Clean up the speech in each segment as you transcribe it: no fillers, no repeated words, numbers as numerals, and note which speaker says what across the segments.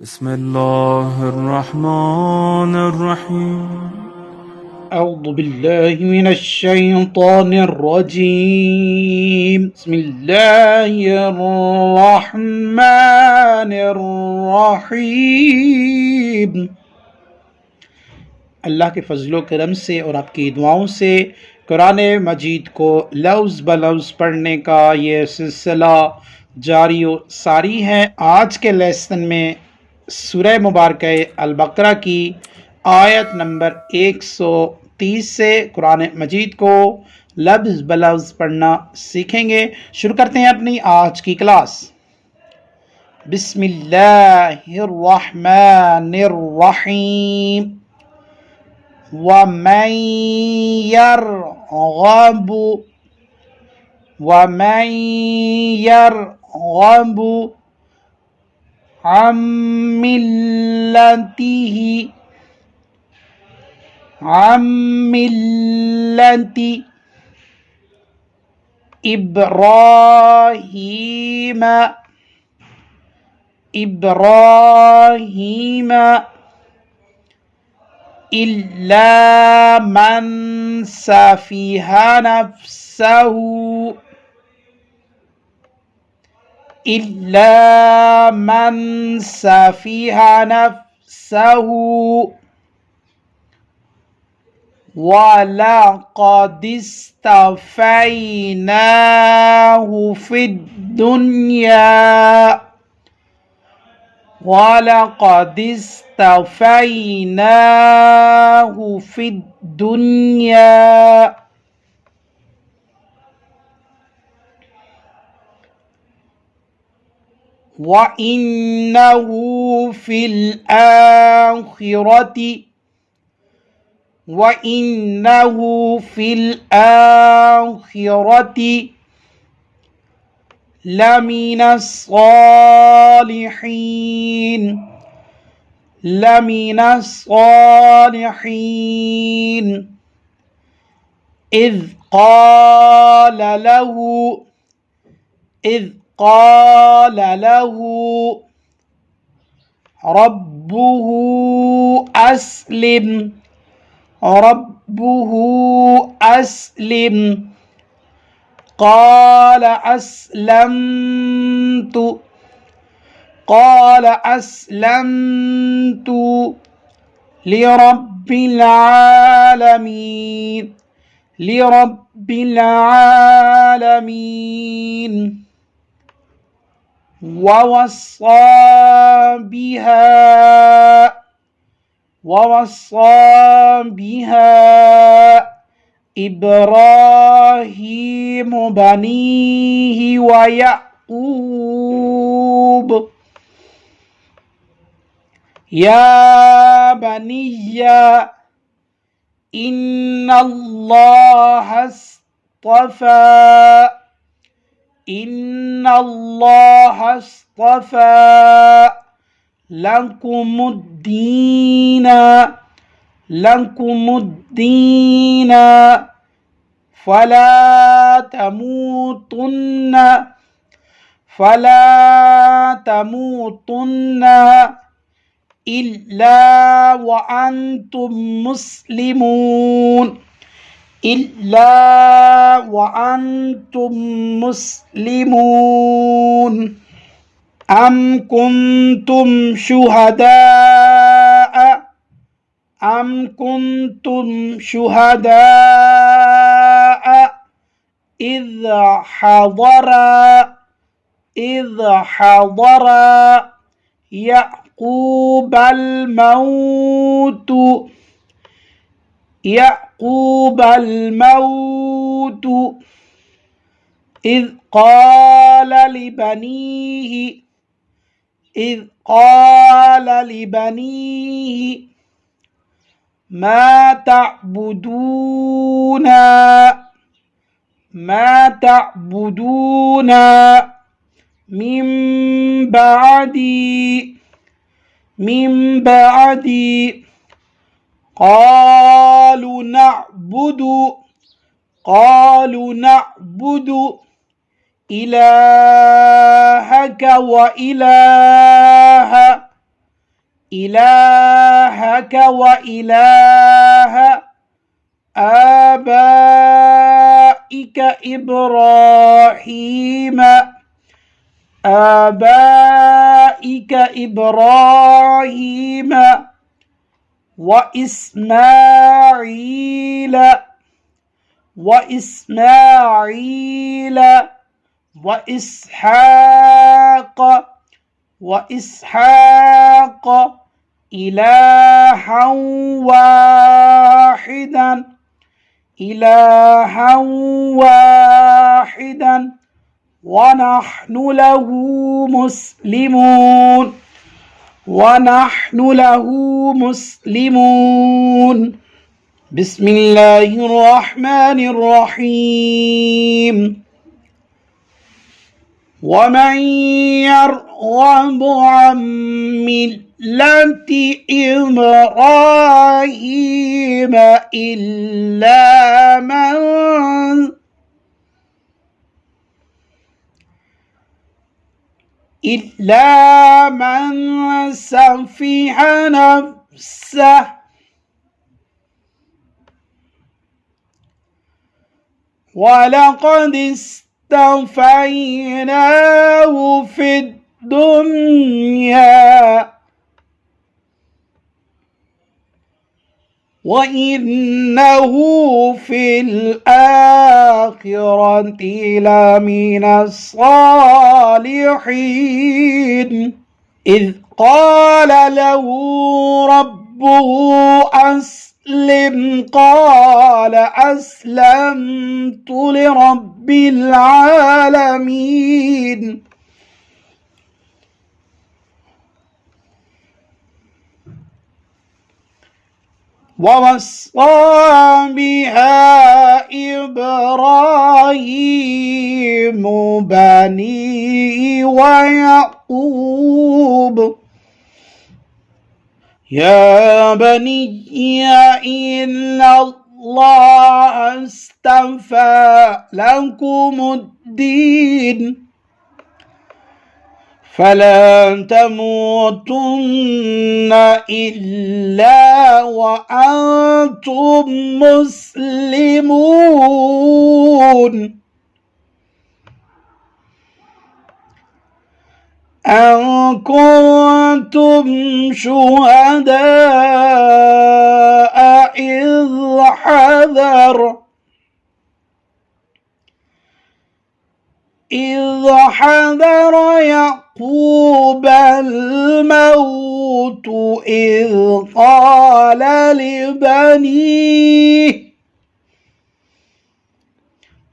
Speaker 1: بسم الله الرحمن الرحيم.
Speaker 2: أعوذ بالله من الشيطان الرجيم. بسم الله الرحمن الرحيم. अल्लाह के फजलो करम से और आपकी दुआओं से कुरान मजीद को लफ्ज़ ब लफ्ज़ पढ़ने का ये सिलसिला जारी व सारी है। आज के लेसन में सूरह मुबारक अल-बकरा की आयत नंबर 130 से कुरान मजीद को लफ्ज़ ब लफ्ज़ पढ़ना सीखेंगे। शुरू करते हैं अपनी आज की क्लास। बिस्मिल्लाहिर्रहमानिर्रहीम। वमन यरगबु अन मिल्लति इब्राहीम इल्ला मन सफिहा नफ्सहु वलक़द इस्तफ़ैनाहु फ़िद्दुन्या वइन्नहु फ़िल आख़िरति लमिनस सालिहीन। इज़ क़ाल लहू रब्बुहु अस्लिम क़ाल अस्लमतु लिरब्बिल आलमीन। ववस्सा बिहा इब्राहीम बनीहि व याक़ूब या बनिय्या इन्नल्लाहा अस्तफ़ा लकुमुद्दीन फला तमूतुन्न इल्ला व अंतुम मुस्लिमून। अम कुंतुम शुहदाअ इज़ हज़र याक़ूब الموت إذ قال لبنيه ما تعبدون من بعدي قالوا نعبد إلهك إلهك وإله آبائك إبراهيم آبائك إبراهيم وإسماعيل وإسماعيل وإسحاق وإسحاق إلها واحدا إلها واحدا ونحن له مسلمون ونحن له مسلمون. بسم الله الرحمن الرحيم. ومن يرغب عن ملة إبراهيم إلا من سفه نفسه ولقد اصطفيناه في الدنيا وإنه في الآخرة لمن الصالحين. إذ قال له ربه أسلم قال أسلمت لرب العالمين. ووصى بها إبراهيم بنيه ويعقوب يا بني إن الله اصطفى لكم الدين فلا تموتن إلا وأنتم مسلمون. أن كنتم شهداء إذ حضر يعقوب الموت إذ قال لبنيه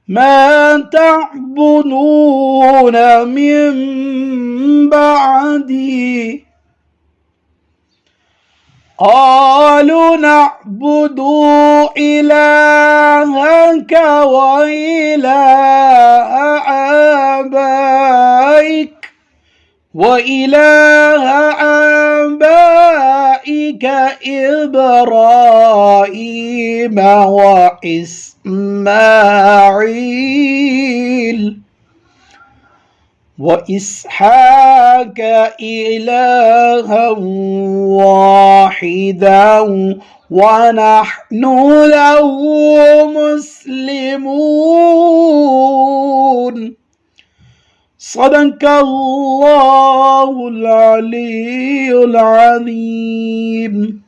Speaker 2: ما تعبدون من بعدي قالوا نعبد إلهك وإله آبائك إبراهيم وإسماعيل وإسحاق إلها واحدا ونحن له مسلمون. صدق الله العلي العظيم.